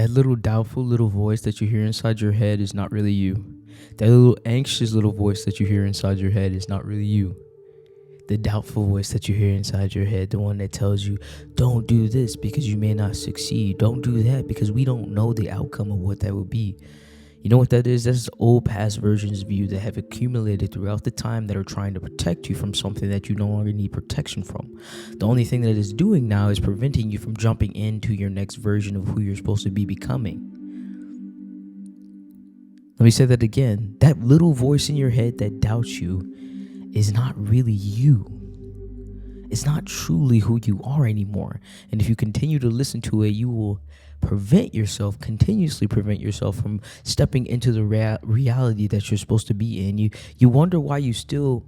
That little doubtful little voice that you hear inside your head is not really you. That little anxious little voice that you hear inside your head is not really you. The doubtful voice that you hear inside your head, the one that tells you, don't do this because you may not succeed. Don't do that because we don't know the outcome of what that will be. You know what that is? That's old past versions of you that have accumulated throughout the time that are trying to protect you from something that you no longer need protection from. The only thing that it's doing now is preventing you from jumping into your next version of who you're supposed to be becoming. Let me say that again. That little voice in your head that doubts you is not really you. It's not truly who you are anymore. And if you continue to listen to it, you will continuously prevent yourself from stepping into the reality that you're supposed to be in. You wonder why you still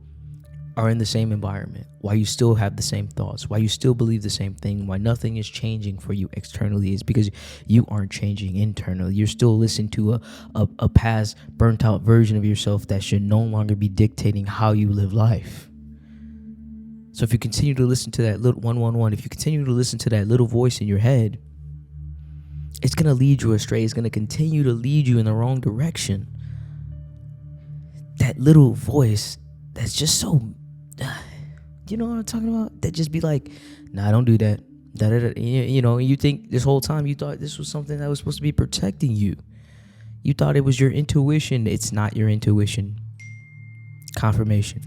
are in the same environment, why you still have the same thoughts, why you still believe the same thing, why nothing is changing for you externally. Is because you aren't changing internally. You're still listening to a past burnt out version of yourself that should no longer be dictating how you live life. So if you continue to listen to that little 111, if you continue to listen to that little voice in your head, it's going to lead you astray. It's going to continue to lead you in the wrong direction. That little voice that's just so, you know what I'm talking about? That just be like, nah, don't do that. You know, you think this whole time you thought this was something that was supposed to be protecting you. You thought it was your intuition. It's not your intuition. Confirmation.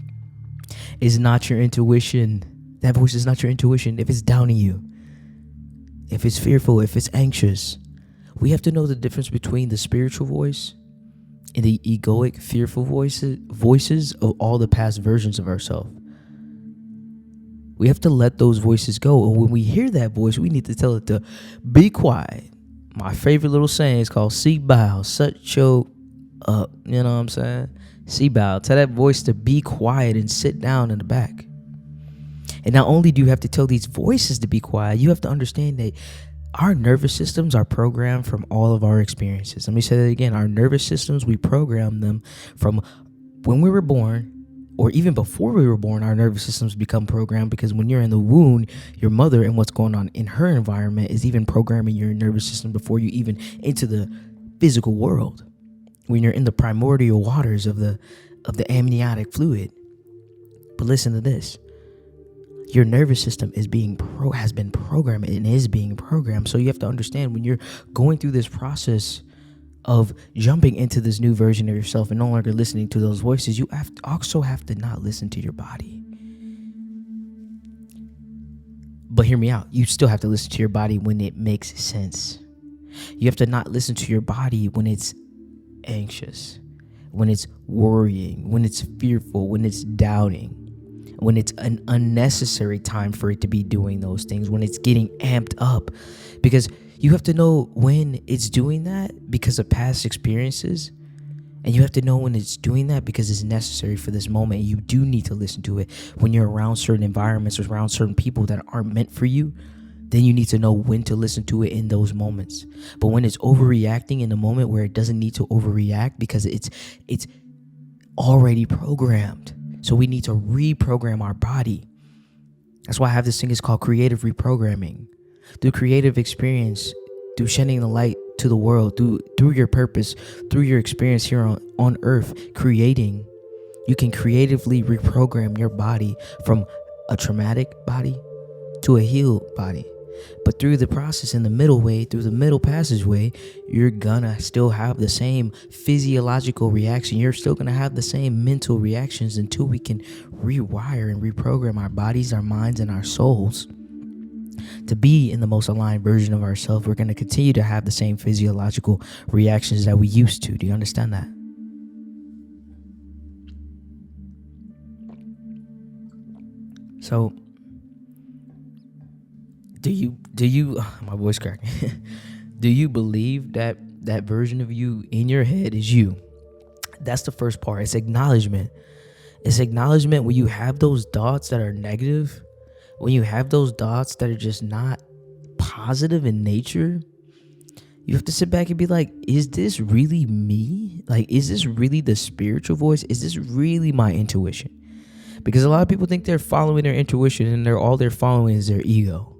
It's not your intuition. That voice is not your intuition. If it's downing you, if it's fearful, if it's anxious, we have to know the difference between the spiritual voice and the egoic, fearful voices of all the past versions of ourselves. We have to let those voices go. And when we hear that voice, we need to tell it to be quiet. My favorite little saying is called "seek bow, shut your up." You know what I'm saying? See bow. Tell that voice to be quiet and sit down in the back. And not only do you have to tell these voices to be quiet, you have to understand that our nervous systems are programmed from all of our experiences. Let me say that again. Our nervous systems, we program them from when we were born, or even before we were born. Our nervous systems become programmed because when you're in the womb, your mother and what's going on in her environment is even programming your nervous system before you even enter the physical world. When you're in the primordial waters of the amniotic fluid. But listen to this. Your nervous system has been programmed and is being programmed. So you have to understand, when you're going through this process of jumping into this new version of yourself and no longer listening to those voices, you also have to not listen to your body. But hear me out. You still have to listen to your body when it makes sense. You have to not listen to your body when it's anxious, when it's worrying, when it's fearful, when it's doubting, when it's an unnecessary time for it to be doing those things, when it's getting amped up. Because you have to know when it's doing that because of past experiences. And you have to know when it's doing that because it's necessary for this moment. You do need to listen to it. When you're around certain environments or around certain people that aren't meant for you, then you need to know when to listen to it in those moments. But when it's overreacting in a moment where it doesn't need to overreact because it's already programmed. So we need to reprogram our body. That's why I have this thing. It's called creative reprogramming. Through creative experience, through shedding the light to the world, through your purpose, through your experience here on earth, creating, you can creatively reprogram your body from a traumatic body to a healed body. But through the process, in the middle way, through the middle passageway, you're gonna still have the same physiological reaction. You're still gonna have the same mental reactions until we can rewire and reprogram our bodies, our minds, and our souls to be in the most aligned version of ourselves. We're gonna continue to have the same physiological reactions that we used to. Do you understand that? So, Do you my voice cracking. Do you believe that version of you in your head is you? That's the first part. It's acknowledgement. It's acknowledgement when you have those thoughts that are negative, when you have those thoughts that are just not positive in nature. You have to sit back and be like, is this really me? Like, is this really the spiritual voice? Is this really my intuition? Because a lot of people think they're following their intuition and all they're following is their ego.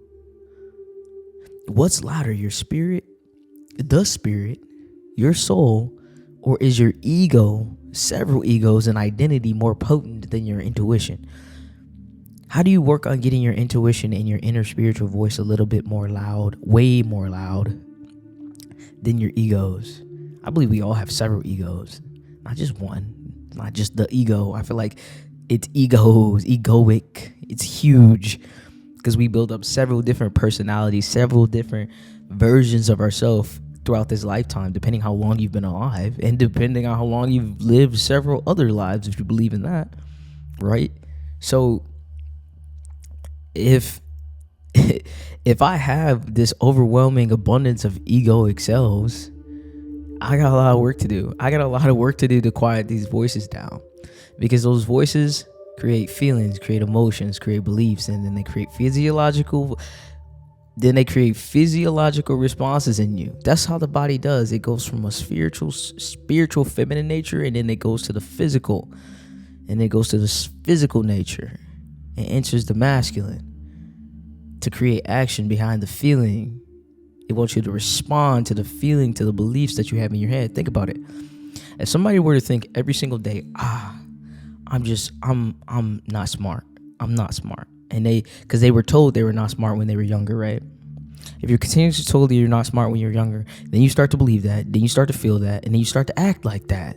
What's louder, your spirit the spirit, your soul, or is your ego, several egos, and identity more potent than your intuition? How do you work on getting your intuition and your inner spiritual voice a little bit more loud, way more loud than your egos? I believe we all have several egos, not just one, not just the ego. I feel like it's egoic. It's huge because we build up several different personalities, several different versions of ourselves throughout this lifetime, depending how long you've been alive and depending on how long you've lived several other lives, if you believe in that, right? So if if I have this overwhelming abundance of egoic selves, I got a lot of work to do. I got a lot of work to do to quiet these voices down, because those voices create feelings, create emotions, create beliefs, and then they create physiological responses in you. That's how the body does. It goes from a spiritual feminine nature, and then it goes to the physical, and it goes to the physical nature and enters the masculine to create action behind the feeling. It wants you to respond to the feeling, to the beliefs that you have in your head. Think about it. If somebody were to think every single day, I'm not smart. I'm not smart. And because they were told they were not smart when they were younger, right? If you're continuously told that you're not smart when you're younger, then you start to believe that, then you start to feel that, and then you start to act like that.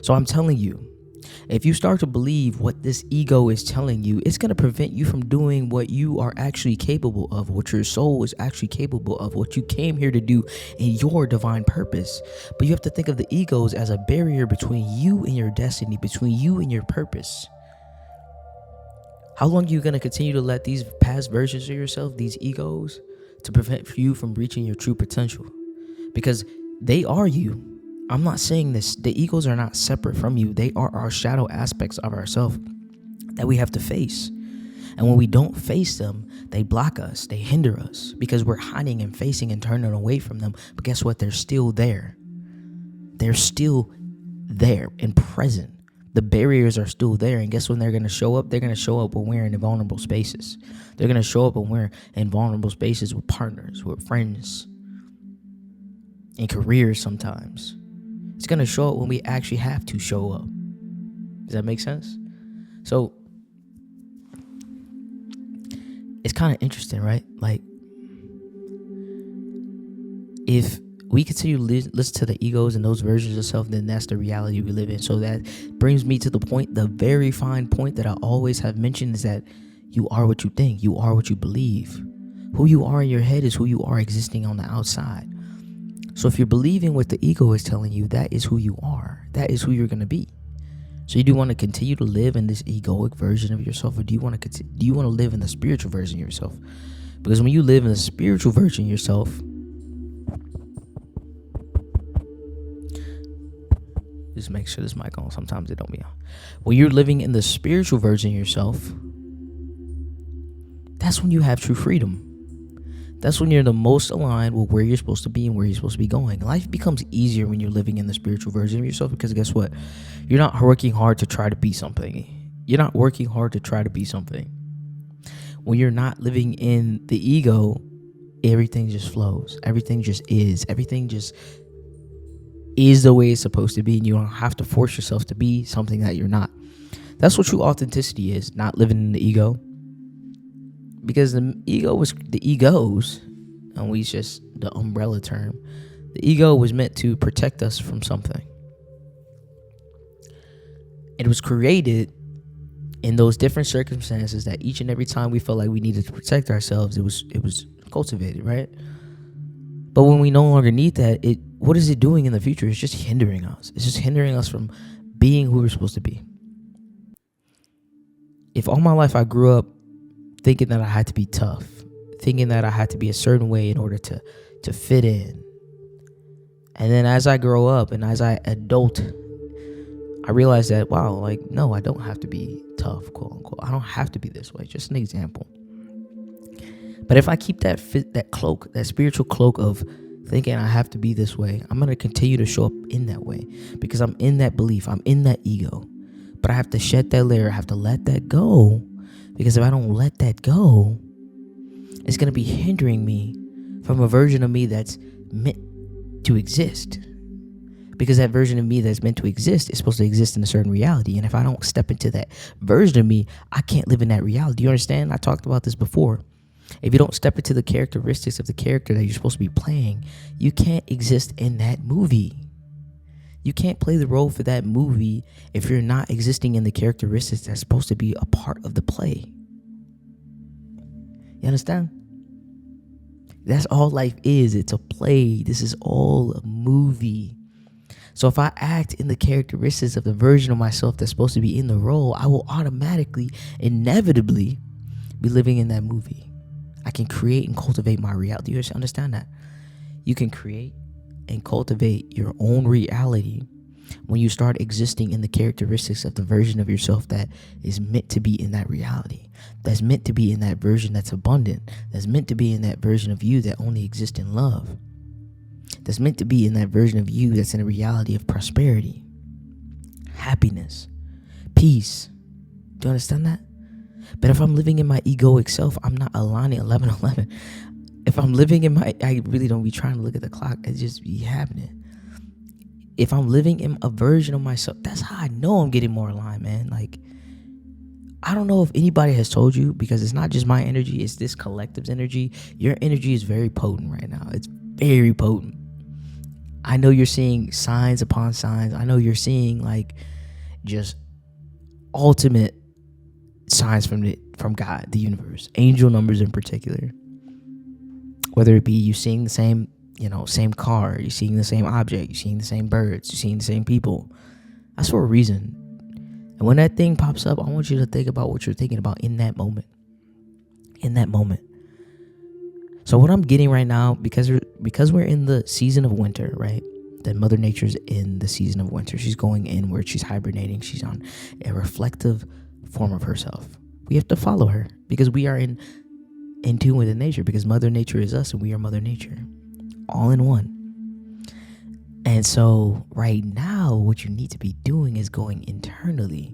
So I'm telling you, if you start to believe what this ego is telling you, it's going to prevent you from doing what you are actually capable of, what your soul is actually capable of, what you came here to do in your divine purpose. But you have to think of the egos as a barrier between you and your destiny, between you and your purpose. How long are you going to continue to let these past versions of yourself, these egos, to prevent you from reaching your true potential? Because they are you. I'm not saying this. The egos are not separate from you. They are our shadow aspects of ourselves that we have to face. And when we don't face them, they block us. They hinder us because we're hiding and facing and turning away from them. But guess what? They're still there. They're still there and present. The barriers are still there. And guess when they're going to show up? They're going to show up when we're in vulnerable spaces. They're going to show up when we're in vulnerable spaces with partners, with friends, in careers sometimes. It's going to show up when we actually have to show up. Does that make sense? So it's kind of interesting, right? Like, if we continue to listen to the egos and those versions of self, then that's the reality we live in. So that brings me to the point, the very fine point that I always have mentioned, is that you are what you think. You are what you believe. Who you are in your head is who you are existing on the outside. So if you're believing what the ego is telling you, that is who you are. That is who you're going to be. So you do want to continue to live in this egoic version of yourself, or do you want to live in the spiritual version of yourself? Because when you live in the spiritual version of yourself, just make sure this mic on. Sometimes it don't be on. When you're living in the spiritual version of yourself, that's when you have true freedom. That's when you're the most aligned with where you're supposed to be and where you're supposed to be going. Life becomes easier when you're living in the spiritual version of yourself, because guess what? You're not working hard to try to be something. You're not working hard to try to be something. When you're not living in the ego, everything just flows. Everything just is. Everything just is the way it's supposed to be, and you don't have to force yourself to be something that you're not. That's what true authenticity is, not living in the ego. Because the egos, and we just the umbrella term, the ego was meant to protect us from something. It was created in those different circumstances that each and every time we felt like we needed to protect ourselves, it was cultivated, right? But when we no longer need that, what is it doing in the future? It's just hindering us. It's just hindering us from being who we're supposed to be. If all my life I grew up thinking that I had to be tough, thinking that I had to be a certain way in order to fit in, and then as I grow up and as I adult, I realized that, wow, like, no, I don't have to be tough, quote unquote. I don't have to be this way. Just an example. But if I keep that cloak, that spiritual cloak of thinking I have to be this way, I'm going to continue to show up in that way because I'm in that belief. I'm in that ego. But I have to shed that layer. I have to let that go, because if I don't let that go, it's going to be hindering me from a version of me that's meant to exist. Because that version of me that's meant to exist is supposed to exist in a certain reality. And if I don't step into that version of me, I can't live in that reality. Do you understand? I talked about this before. If you don't step into the characteristics of the character that you're supposed to be playing, you can't exist in that movie. You can't play the role for that movie if you're not existing in the characteristics that's supposed to be a part of the play. You understand? That's all life is. It's a play. This is all a movie. So if I act in the characteristics of the version of myself that's supposed to be in the role, I will automatically, inevitably be living in that movie. I can create and cultivate my reality. You understand that? You can create and cultivate your own reality when you start existing in the characteristics of the version of yourself that is meant to be in that reality, that's meant to be in that version that's abundant, that's meant to be in that version of you that only exists in love, that's meant to be in that version of you that's in a reality of prosperity, happiness, peace. Do you understand that? But if I'm living in my egoic self, I'm not aligning 11:11. If I'm living in I really don't be trying to look at the clock. It just be happening. If I'm living in a version of myself, that's how I know I'm getting more aligned, man. Like, I don't know if anybody has told you, because it's not just my energy, it's this collective's energy. Your energy is very potent right now. It's very potent. I know you're seeing signs upon signs. I know you're seeing like just ultimate signs from God, the universe, angel numbers in particular. Whether it be you seeing the same, same car, you're seeing the same object, you're seeing the same birds, you're seeing the same people. That's for a reason. And when that thing pops up, I want you to think about what you're thinking about in that moment. In that moment. So what I'm getting right now, because we're in the season of winter, right? That Mother Nature's in the season of winter. She's going inward. She's hibernating. She's on a reflective form of herself. We have to follow her because we are in tune with the nature, because Mother Nature is us and we are Mother Nature, all in one. And so right now, what you need to be doing is going internally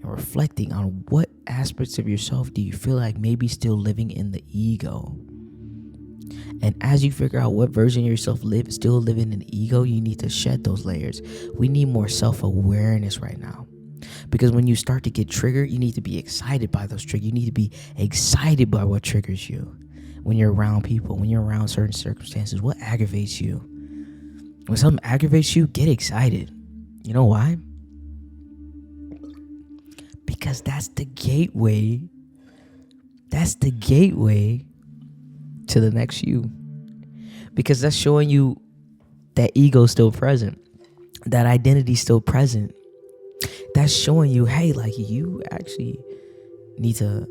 and reflecting on what aspects of yourself do you feel like maybe still living in the ego. And as you figure out what version of yourself still living in the ego, you need to shed those layers. We need more self-awareness right now. Because when you start to get triggered, you need to be excited by those triggers. You need to be excited by what triggers you. When you're around people, when you're around certain circumstances, what aggravates you? When something aggravates you, get excited. You know why? Because that's the gateway. That's the gateway to the next you. Because that's showing you that ego's still present. That identity's still present. That's showing you, hey, like, you actually need to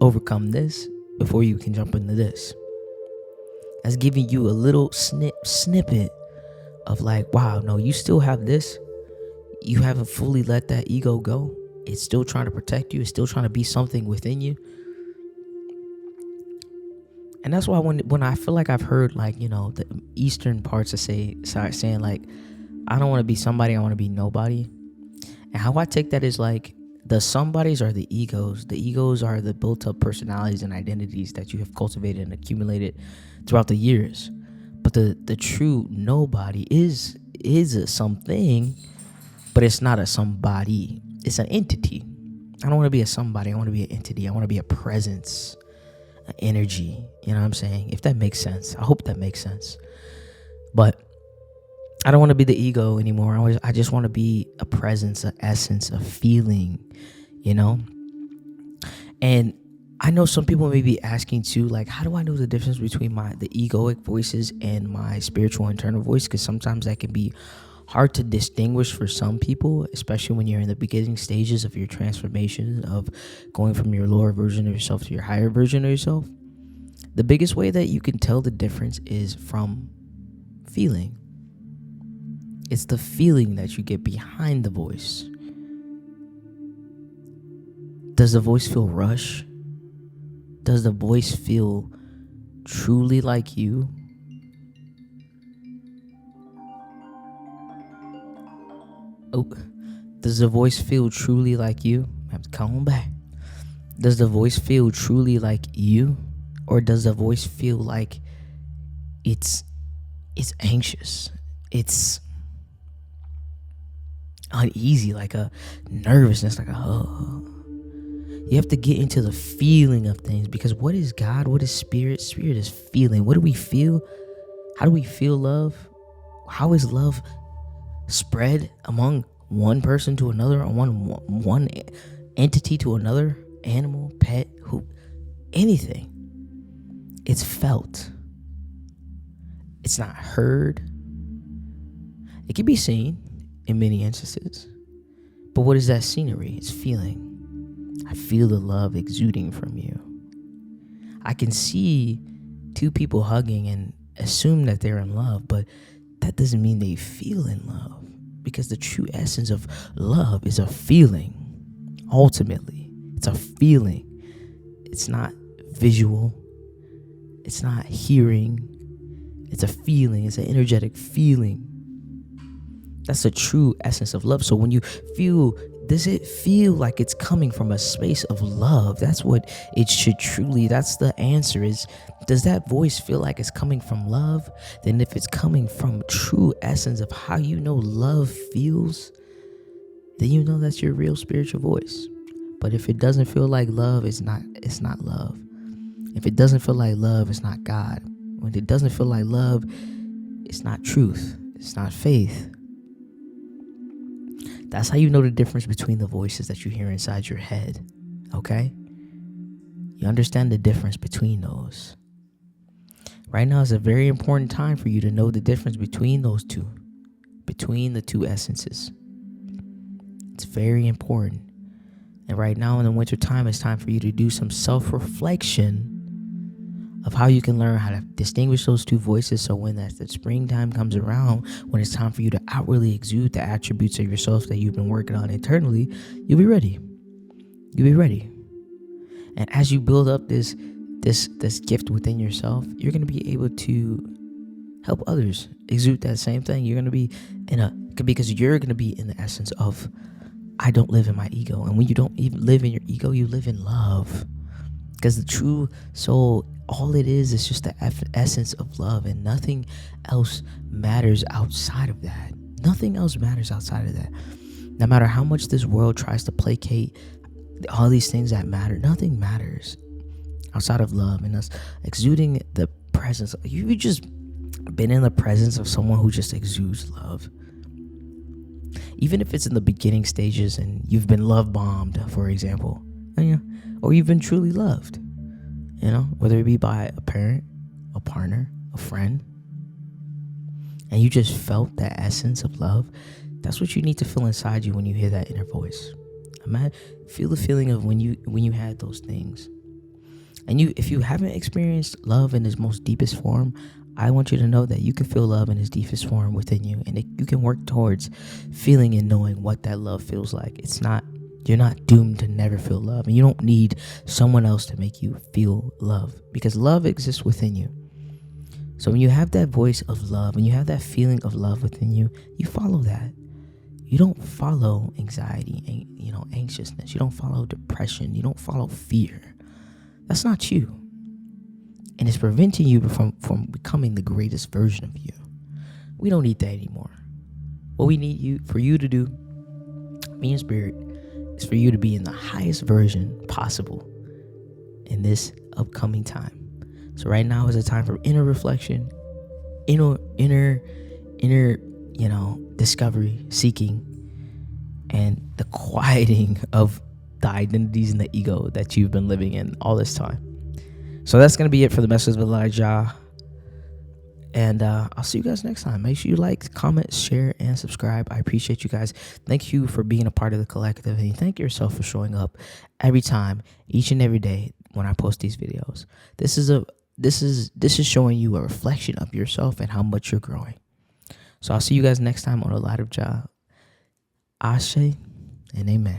overcome this before you can jump into this. That's giving you a little snippet of like, wow, no, you still have this. You haven't fully let that ego go. It's still trying to protect you. It's still trying to be something within you. And that's why when I feel like I've heard, like, the Eastern parts of saying like, I don't want to be somebody, I want to be nobody. And how I take that is like, the somebodies are the egos. The egos are the built up personalities and identities that you have cultivated and accumulated throughout the years. But the true nobody is a something, but it's not a somebody. It's an entity. I don't want to be a somebody. I want to be an entity. I want to be a presence, an energy. You know what I'm saying? If that makes sense. I hope that makes sense. But I don't want to be the ego anymore. I just want to be a presence, an essence, a feeling, And I know some people may be asking too, like, how do I know the difference between the egoic voices and my spiritual internal voice? Because sometimes that can be hard to distinguish for some people, especially when you're in the beginning stages of your transformation, of going from your lower version of yourself to your higher version of yourself. The biggest way that you can tell the difference is from feeling. It's the feeling that you get behind the voice. Does the voice feel rushed? Does the voice feel truly like you? Oh, does the voice feel truly like you? I have to come back. Does the voice feel truly like you? Or does the voice feel like it's it's anxious. It's uneasy, like a nervousness, like you have to get into the feeling of things, because what is God? What is spirit? Spirit is feeling. What do we feel? How do we feel love? How is love spread among one person to another, or one entity to another, animal, pet, anything? It's felt. It's not heard. It can be seen in many instances. But what is that scenery? It's feeling. I feel the love exuding from you. I can see two people hugging and assume that they're in love, but that doesn't mean they feel in love, because the true essence of love is a feeling. Ultimately, it's a feeling. It's not visual. It's not hearing. It's a feeling. It's an energetic feeling. That's the true essence of love. So when you feel, does it feel like it's coming from a space of love? That's what it should truly, that's the answer is, does that voice feel like it's coming from love? Then if it's coming from true essence of how you know love feels, then you know that's your real spiritual voice. But if it doesn't feel like love, it's not love. If it doesn't feel like love, it's not God. When it doesn't feel like love, it's not truth. It's not faith. That's how you know the difference between the voices that you hear inside your head, okay? You understand the difference between those. Right now is a very important time for you to know the difference between those two, between the two essences. It's very important. And right now in the winter time, it's time for you to do some self-reflection of how you can learn how to distinguish those two voices, so when the springtime comes around, when it's time for you to outwardly exude the attributes of yourself that you've been working on internally, you'll be ready. You'll be ready. And as you build up this gift within yourself, you're going to be able to help others exude that same thing. You're going to be because you're going to be in the essence of, I don't live in my ego. And when you don't even live in your ego, you live in love. Because the true soul, all it is just the essence of love, and nothing else matters outside of that. Nothing else matters outside of that. No matter how much this world tries to placate all these things that matter, nothing matters outside of love and us exuding the presence. You've just been in the presence of someone who just exudes love. Even if it's in the beginning stages and you've been love bombed, for example, or you've been truly loved, whether it be by a parent, a partner, a friend, and you just felt that essence of love. That's what you need to feel inside you when you hear that inner voice. Feel the feeling of when you had those things. And if you haven't experienced love in its most deepest form, I want you to know that you can feel love in its deepest form within you, and you can work towards feeling and knowing what that love feels like. You're not doomed to never feel love, and you don't need someone else to make you feel love, because love exists within you. So when you have that voice of love, when you have that feeling of love within you, you follow that. You don't follow anxiety, anxiousness. You don't follow depression. You don't follow fear. That's not you. And it's preventing you from becoming the greatest version of you. We don't need that anymore. What we need for you to do, me and Spirit, is for you to be in the highest version possible in this upcoming time. So right now is a time for inner reflection, inner discovery, seeking, and the quieting of the identities and the ego that you've been living in all this time. So that's going to be it for the message of Elijah. And I'll see you guys next time. Make sure you like, comment, share, and subscribe. I appreciate you guys. Thank you for being a part of the collective. And thank yourself for showing up every time, each and every day when I post these videos. This is showing you a reflection of yourself and how much you're growing. So I'll see you guys next time on A Lot of Jah. Ashe and amen.